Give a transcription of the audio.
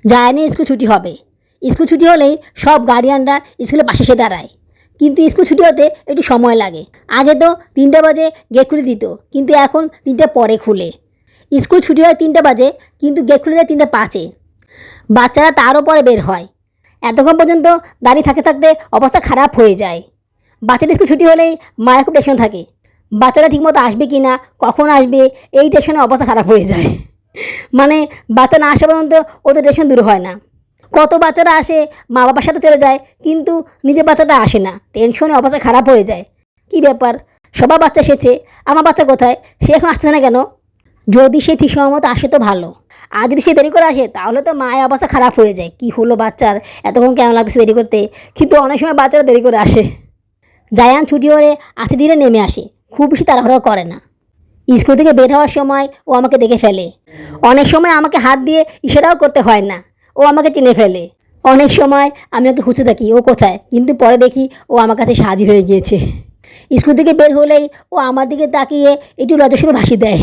জানি স্কুল ছুটি হবে। স্কুল ছুটি হলেই সব গার্ডিয়ানরা স্কুলের পাশে এসে দাঁড়ায়, কিন্তু স্কুল ছুটি হতে একটু সময় লাগে। আগে তো 3টা বাজে গেট খুলে দিত, কিন্তু এখন 3টা পরে খুলে। স্কুল ছুটি হয় 3টা বাজে, কিন্তু গেট খুলে দেয় 3টা 5-এ। বাচ্চারা তারও পরে বের হয়। এতক্ষণ পর্যন্ত দাঁড়িয়ে থাকতে থাকতে অবস্থা খারাপ হয়ে যায়। বাচ্চাদের স্কুল ছুটি হলেই মায়ের খুব টেনশন থাকে, বাচ্চারা ঠিকমতো আসবে কি না, কখন আসবে, এই টেনশনে অবস্থা খারাপ হয়ে যায়। মানে বাচ্চা না আসা পর্যন্ত ওদের টেনশন দূর হয় না। কত বাচ্চারা আসে মা বাবার সাথে চলে যায়, কিন্তু নিজের বাচ্চাটা আসে না, টেনশনে অবস্থা খারাপ হয়ে যায়। কি ব্যাপার, সবার বাচ্চা এসেছে, আমার বাচ্চা কোথায়, সে এখন আসছে না কেন? যদি সে ঠিক সময় মতো আসে তো ভালো, আর যদি সে দেরি করে আসে তাহলে তো মায়ের অবস্থা খারাপ হয়ে যায়। কি হলো বাচ্চার, এতক্ষণ কেমন লাগছে দেরি করতে। কিন্তু অনেক সময় বাচ্চারা দেরি করে আসে। জায়ান ছুটি হলে আস্তে ধীরে নেমে আসে, খুব বেশি তাড়াহুড়ো করে না। স্কুল থেকে বের হওয়ার সময় ও আমাকে দেখে ফেলে। অনেক সময় আমাকে হাত দিয়ে ইশারাও করতে হয় না, ও আমাকে চিনে ফেলে। অনেক সময় আমি ওকে খুঁজতে থাকি ও কোথায়, কিন্তু পরে দেখি ও আমার কাছে হাজির হয়ে গিয়েছে। স্কুল থেকে বের হলেই ও আমার দিকে তাকিয়ে একটু লজ্জাসুর হাসি দেয়।